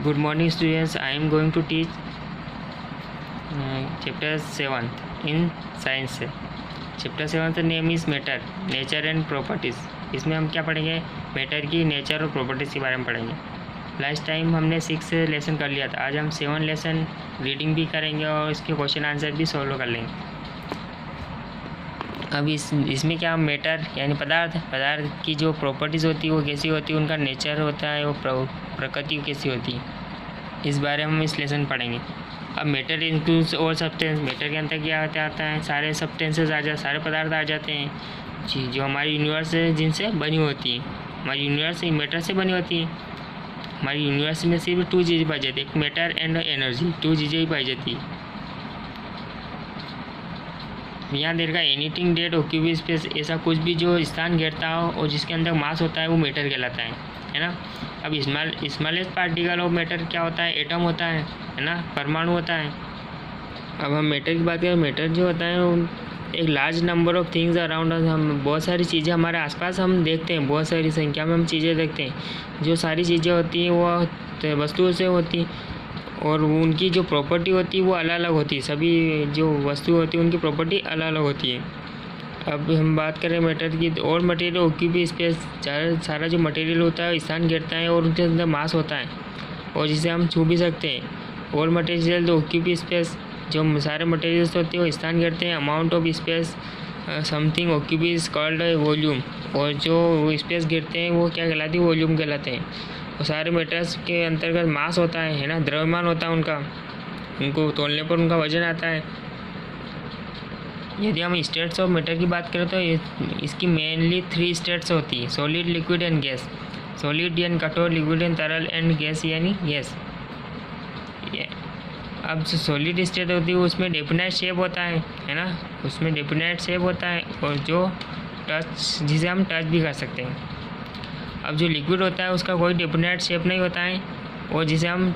Good morning students. I am going to teach chapter 7 in science. Chapter 7 का name is matter, nature and properties. इसमें हम क्या पढ़ेंगे? Matter की nature और प्रॉपर्टीज़ के बारे में पढ़ेंगे। लास्ट टाइम हमने 6 लेसन कर लिया था। आज हम 7 लेसन रीडिंग भी करेंगे और इसके क्वेश्चन आंसर भी सॉल्व कर लेंगे। अब इसमें क्या, मैटर यानी पदार्थ की जो प्रॉपर्टीज़ होती है वो कैसी होती है, उनका नेचर होता है, वो प्रकृति कैसी होती है, इस बारे में हम इस लेसन पढ़ेंगे। अब मैटर इंक्लूड्स और सब्सटेंस। मैटर के अंदर क्या आता है? सारे सब्सटेंसेस सारे पदार्थ आ जाते हैं जी, जो हमारी यूनिवर्स है जिनसे बनी होती है। हमारी यूनिवर्स मैटर से बनी होती है। हमारी यूनिवर्स में सिर्फ 2 चीज़ें पाई जाती है, एक मैटर एंड एनर्जी। 2 चीज़ें ही पाई जाती है। यहाँ देर का एनीथिंग डेट ऑक्यूपी स्पेस, ऐसा कुछ भी जो स्थान घेरता हो और जिसके अंदर मास होता है वो मैटर कहलाता है ना। अब स्मॉलेस्ट पार्टिकल ऑफ मैटर क्या होता है? एटम होता है ना, परमाणु होता है। अब हम मैटर की बात करें, मैटर जो होता है एक large number of things around us. हम बहुत सारी चीज़ें हमारे आसपास हम देखते हैं, बहुत सारी संख्या में हम चीज़ें देखते हैं। जो सारी चीज़ें होती हैं वो वस्तुओं से होती हैं और उनकी जो प्रॉपर्टी होती है वो अलग अलग होती है। सभी जो वस्तु होती है उनकी प्रॉपर्टी अलग अलग होती है। अब हम बात करें मैटर की, और मटेरियल ऑक्यूपी स्पेस, सारा जो मटेरियल होता है स्थान घेरता है और उनके अंदर मास होता है और जिसे हम छू भी सकते हैं। और मटेरियल तो ऑक्यूपी स्पेस, जो सारे मटेरियल्स होते हैं वो स्थान घेरते हैं। Amount of space something occupy is called volume, और जो स्पेस घेरते हैं वो क्या कहलाती है? वॉल्यूम कहलाते हैं। और सारे मैटर्स के अंतर्गत मास होता है ना, द्रव्यमान होता है उनका, उनको तोलने पर उनका वजन आता है। यदि हम स्टेट्स ऑफ मैटर की बात करें तो इसकी मेनली 3 स्टेट्स होती है, solid, liquid and gas. Solid यानी कठोर, लिक्विड यानी तरल, एंड गैस यानी गैस। अब जो सॉलिड स्टेट होती है उसमें डेफिनेट शेप होता है ना, उसमें डेफिनेट शेप होता है और जो टच, जिसे हम टच भी कर सकते हैं। अब जो लिक्विड होता है उसका कोई डेफिनेट शेप नहीं होता है और जिसे हम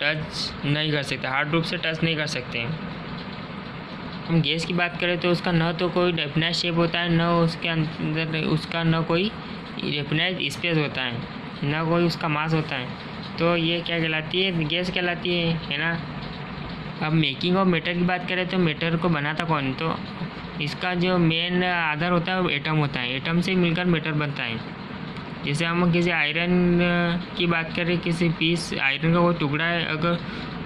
टच नहीं कर सकते, हार्ड रूप से टच नहीं कर सकते हैं। हम गैस की बात करें तो उसका न तो कोई डेफिनेट शेप होता है, न उसके अंदर उसका न कोई डेफिनेट स्पेस होता है, न कोई उसका मास होता है। तो ये क्या कहलाती है? गैस कहलाती है ना। अब मेकिंग ऑफ मैटर की बात करें तो मैटर को बनाता कौन? तो इसका जो मेन आधार होता है वो एटम होता है। एटम से मिलकर मैटर बनता है। जैसे हम किसी आयरन की बात करें, किसी पीस आयरन का कोई टुकड़ा है, अगर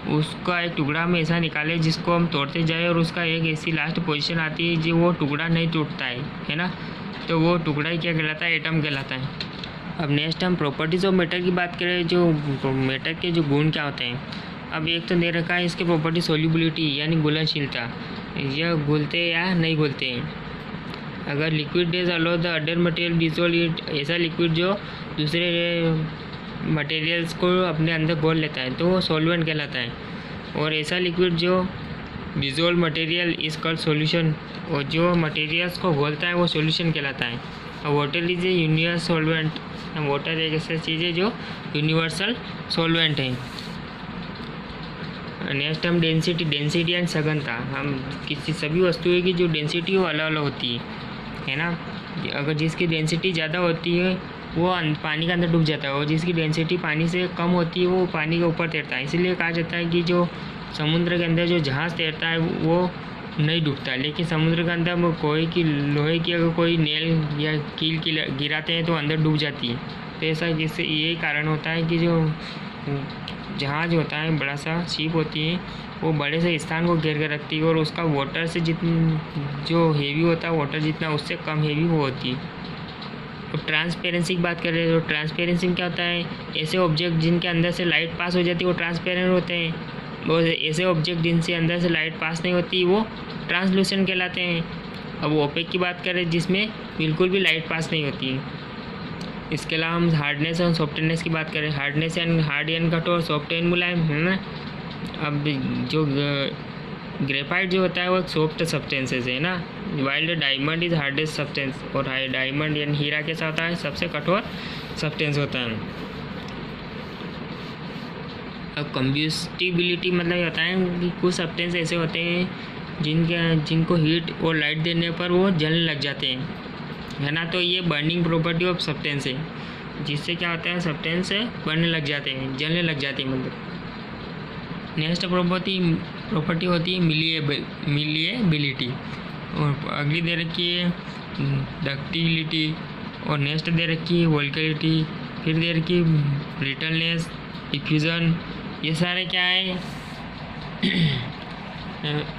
उसका एक टुकड़ा हम ऐसा निकाले जिसको हम तोड़ते जाए और उसका एक ऐसी लास्ट पोजीशन आती है जो वो टुकड़ा नहीं टूटता है ना, तो वो टुकड़ा ही क्या कहलाता है? एटम कहलाता है। अब नेक्स्ट हम प्रॉपर्टीज़ ऑफ मैटर की बात करें, जो मैटर के जो गुण क्या होते हैं। अब एक तो दे रखा है इसके प्रॉपर्टी सोल्यूबिलिटी यानी घुलनशीलता, यह घुलते या नहीं घुलते हैं। अगर liquid days aloe the other material dissolve it, ऐसा लिक्विड जो दूसरे मटेरियल्स को अपने अंदर घोल लेता है तो वो सॉल्वेंट कहलाता है। और ऐसा लिक्विड जो dissolve material is called solution, और जो मटेरियल्स को घोलता है वो सॉल्यूशन कहलाता है। और water is a universal solvent, water एक ऐसी चीज़ है जो यूनिवर्सल सॉल्वेंट है। नेक्स्ट हम डेंसिटी एंड सघनता। हम किसी सभी वस्तुओं की जो डेंसिटी वो अलग अलग होती है ना। अगर जिसकी डेंसिटी ज़्यादा होती है वो पानी के अंदर डूब जाता है और जिसकी डेंसिटी पानी से कम होती है वो पानी के ऊपर तैरता है। इसलिए कहा जाता है कि जो समुद्र के अंदर जो जहाज़ तैरता है वो नहीं डूबता है, लेकिन समुद्र के अंदर लोहे की अगर कोई नेल या कील गिराते हैं तो अंदर डूब जाती है। तो ऐसा जिससे यही कारण होता है कि जो जहाज़ होता है, बड़ा सा शिप होती है, वो बड़े से स्थान को घेर कर रखती है और उसका वाटर से जो हेवी होता है, वाटर जितना उससे कम हेवी वो होती है। तो ट्रांसपेरेंसी की बात करें तो ट्रांसपेरेंसी क्या होता है? ऐसे ऑब्जेक्ट जिनके अंदर से लाइट पास हो जाती है वो ट्रांसपेरेंट होते हैं, और ऐसे ऑब्जेक्ट जिनसे अंदर से लाइट पास नहीं होती वो ट्रांसलूसेंट कहलाते हैं। अब ओपेक की बात करें जिसमें बिल्कुल भी लाइट पास नहीं होती है। इसके अलावा हम हार्डनेस और सॉफ्टनेस की बात करें, हार्डनेस एंड हार्ड एंड कठोर, सॉफ्ट एंड मुलायम, है ना। अब जो ग्रेफाइट जो होता है वो एक सॉफ्ट सब्सटेंसेस है ना, wild diamond is hardest substance, और डायमंड यानी हीरा कैसा होता है? सबसे कठोर सब्सटेंस होता है। अब कंब्यूस्टिबिलिटी मतलब ये होता है कि कुछ सब्सटेंस ऐसे होते हैं जिनको हीट और लाइट देने पर वो जलने लग जाते हैं, है ना। तो ये बर्निंग प्रॉपर्टी ऑफ सब्सटेंस है। जिससे क्या होता है सब्सटेंस बनने लग जाते हैं, जलने लग जाते हैं मतलब। नेक्स्ट प्रॉपर्टी होती है मिलिएबिलिटी, और अगली दे रखी है डक्टिलिटी, और नेक्स्ट दे रखी है वोल्केलिटी, फिर दे रखी है ब्रिटलनेस, डिफ्यूजन। ये सारे क्या है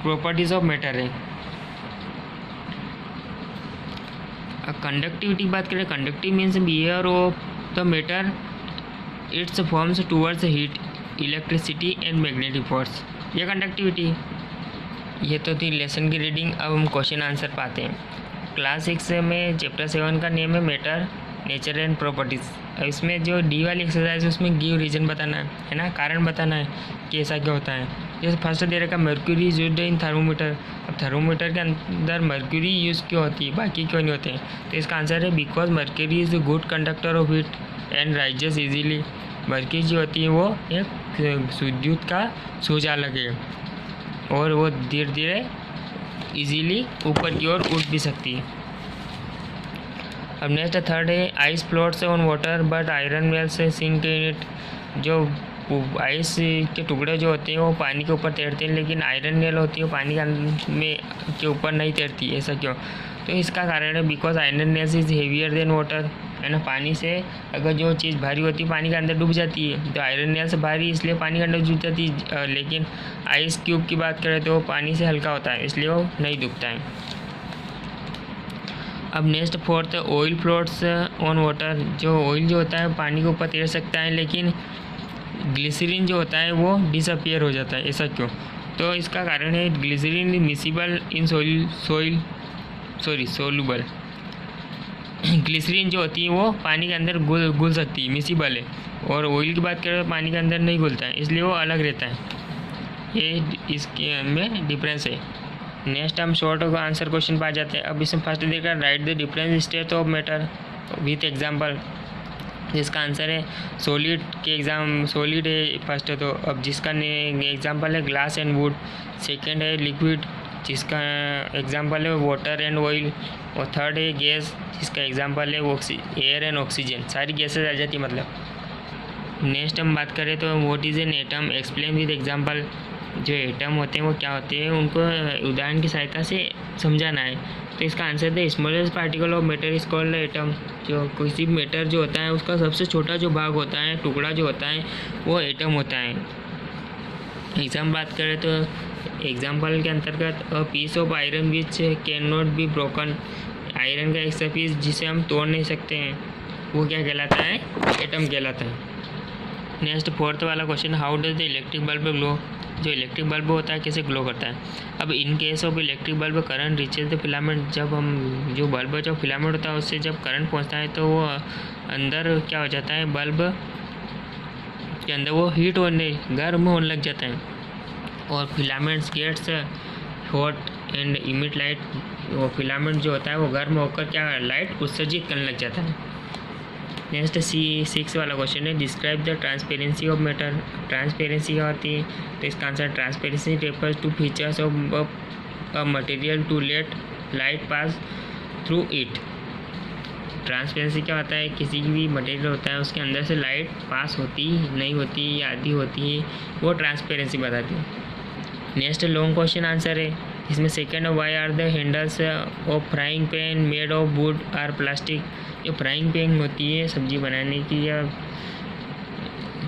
प्रॉपर्टीज ऑफ मैटर है। कंडक्टिविटी की बात करें, conductive means behaviour of the matter, it's forms towards heat, electricity and magnetic force. ये कंडक्टिविटी। ये तो थी लेसन की रीडिंग। अब हम क्वेश्चन आंसर पाते हैं। क्लास 6 में चैप्टर 7 का नेम है मैटर, नेचर एंड प्रॉपर्टीज़। अब इसमें जो डी वाली एक्सरसाइज है उसमें गिव रीजन बताना है ना, कारण बताना है कि ऐसा क्या होता है। जैसे फर्स्ट दे रखा मर्क्यूरी यूज्ड इन थर्मोमीटर। अब थर्मोमीटर के अंदर मर्क्यूरी यूज़ क्यों होती है, बाकी क्यों नहीं होते हैं? तो इसका आंसर है because mercury is a good conductor of heat and rises easily. Mercury जो होती है वो एक विद्युत का सुचालक है और वो धीरे धीरे इजीली ऊपर की ओर उठ भी सकती है। अब नेक्स्ट थर्ड है ice floats on water but iron wells sink in it. जो आइस के टुकड़े जो होते हैं वो पानी के ऊपर तैरते हैं, लेकिन आयरन वेल होती है वो पानी के ऊपर नहीं तैरती। ऐसा क्यों? तो इसका कारण है because iron wells is heavier than water, है ना। पानी से अगर जो चीज़ भारी होती है पानी के अंदर डूब जाती है, तो आयरन वेल से भारी इसलिए पानी के अंदर डूब जाती है। लेकिन आइस क्यूब की बात करें तो वो पानी से हल्का होता है, इसलिए वो नहीं डूबता है। अब next fourth oil floats on water. जो ऑयल जो होता है पानी के ऊपर तैर सकता है, लेकिन ग्लिसरीन जो होता है वो डिसअपियर हो जाता है। ऐसा क्यों? तो इसका कारण है ग्लिसरीन मिसिबल इन सोल्यूबल। ग्लिसरीन जो होती है वो पानी के अंदर घुल सकती है, मिसिबल है, और ऑयल की बात करें तो पानी के अंदर नहीं घुलता है, इसलिए वो अलग रहता है। ये इसके में डिफरेंस है। नेक्स्ट हम शॉर्ट का आंसर क्वेश्चन पा जाते हैं। अब इसमें फर्स्ट देखा right the different state of matter with example. जिसका आंसर है सॉलिड के सॉलिड है फर्स्ट। तो अब जिसका एग्जांपल है ग्लास एंड वुड। सेकंड है लिक्विड, जिसका एग्जांपल है वाटर एंड ऑयल। और थर्ड है गैस, जिसका एग्जांपल है एयर एंड ऑक्सीजन। सारी गैसेज आ जाती है मतलब। नेक्स्ट हम बात करें तो what is an atom, explain with example. जो एटम होते हैं वो क्या होते हैं, उनको उदाहरण की सहायता से समझाना है। तो इसका आंसर है smallest particle of matter is called atom. जो किसी मैटर जो होता है उसका सबसे छोटा जो भाग होता है, टुकड़ा जो होता है, वो एटम होता है। एग्जाम बात करें तो एग्जाम्पल के अंतर्गत a piece of iron which can not be broken. Iron का एक पीस जिसे हम तोड़ नहीं सकते हैं, वो क्या कहलाता है? एटम कहलाता है। नेक्स्ट फोर्थ वाला question, how does the electric bulb glow. जो इलेक्ट्रिक बल्ब होता है कैसे ग्लो करता है? अब in case of electric bulb current reaches the filament. जब हम जो बल्ब जो फिलामेंट होता है उससे जब करंट पहुंचता है तो वो अंदर क्या हो जाता है, बल्ब के अंदर वो हीट होने गर्म होने लग जाता है, और filaments gets hot and emit light. वो फिलामेंट जो होता है वो गर्म होकर क्या लाइट उत्सर्जित करने लग जाता है। नेक्स्ट C6 वाला क्वेश्चन है describe the transparency of matter. Transparency क्या होती है? तो इसका answer transparency refers to features of a material to let light pass through it. Transparency क्या होता है? किसी भी मटेरियल होता है उसके अंदर से लाइट पास होती नहीं होती या आधी होती है, वो ट्रांसपेरेंसी बताती है। नेक्स्ट लॉन्ग क्वेश्चन आंसर है इसमें second, why are the handles of frying pan made of wood or plastic. जो फ्राइंग पैन होती है सब्जी बनाने की या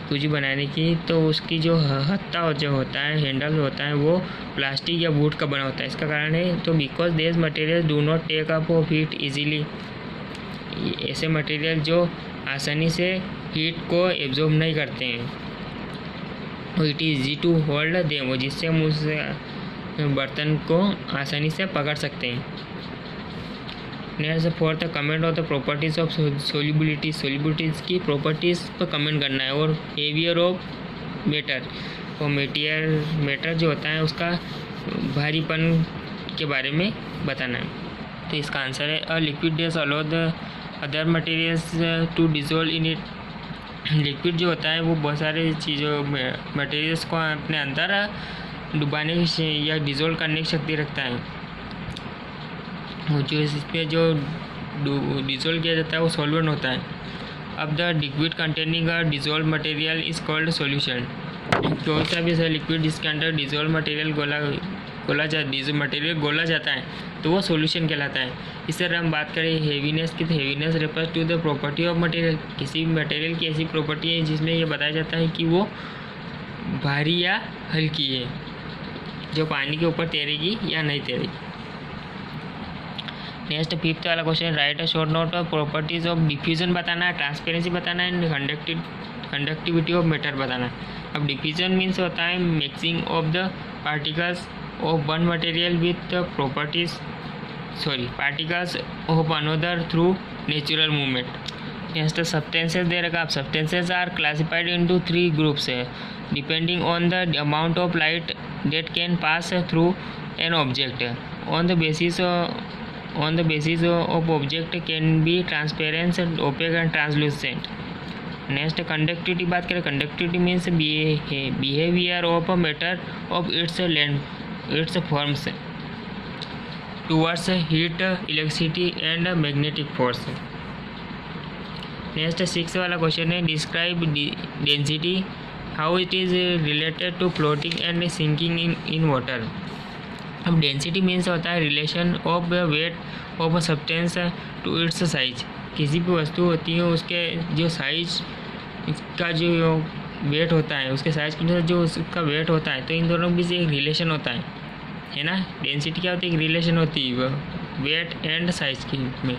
कुछ बनाने की, तो उसकी जो हत्ता जो होता है, हैंडल होता है, वो प्लास्टिक या वुड का बना होता है। इसका कारण है तो because this material do not take up of heat easily. ऐसे मटेरियल जो आसानी से हीट को एब्जॉर्ब नहीं करते हैं, और it is easy to hold them, जिससे हम उस बर्तन को आसानी से पकड़ सकते हैं। Next fourth, comment of the properties of solubility. Solubilities की प्रॉपर्टीज़ पर कमेंट करना है। और हेवियर ऑफ मैटर, और मैटर जो होता है उसका भारीपन के बारे में बताना है। तो इसका आंसर है a liquid does allow the other materials to dissolve in it. Liquid जो होता है वो बहुत सारे चीज़ों मटेरियल्स को अपने अंदर डुबाने की या डिजोल्व करने की शक्ति रखता है। जो इस पर जो डिजोल्व किया जाता है वो सॉल्वेंट होता है। अब the liquid containing a dissolve material is called solution. कौन सा भी ऐसा लिक्विड जिसके अंदर डिजोल्व मटेरियल मटेरियल गोला जाता है तो वो सॉल्यूशन कहलाता है। इस तरह हम बात करें हेवीनेस की, तो heaviness refers to the property of material. किसी भी मटेरियल की ऐसी प्रॉपर्टी है जिसमें ये बताया जाता है कि वो भारी या हल्की है, जो पानी के ऊपर तैरेगी या नहीं तैरेगी। नेक्स्ट 5th वाला question, right a short note of properties of diffusion बताना है, ट्रांसपेरेंसी बताना है, कंडक्टिविटी ऑफ मैटर बताना है। अब डिफ्यूजन मीन्स होता है mixing of the particles of one material with particles of another through natural movement. Next substances दे रखा। अब substances are classified into 3 groups है depending on the amount of light that can pass through an object. On the basis of object can be transparent, opaque and translucent. Next conductivity बात करें। conductivity means behavior of a matter of its forms towards heat, electricity and magnetic force. Next 6 वाला question है, describe density, how it is related to floating and sinking in water. अब density means होता है relation of weight of a substance to its size. किसी भी वस्तु होती है उसके जो साइज का जो वेट होता है, उसके साइज के अनुसार जो उसका वेट होता है, तो इन दोनों के बीच एक रिलेशन होता है ना। डेंसिटी क्या होती है, एक रिलेशन होती है वेट एंड साइज की में।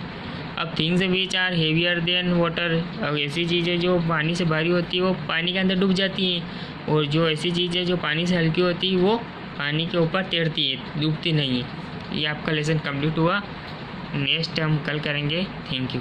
अब things which are heavier than water, अब ऐसी चीज़ें जो पानी से भारी होती है वो पानी के अंदर डूब जाती हैं, और जो ऐसी चीज़ें जो पानी से हल्की होती है वो पानी के ऊपर तैरती है, डूबती नहीं है। ये आपका लेसन कंप्लीट हुआ। नेक्स्ट हम कल करेंगे। Thank you.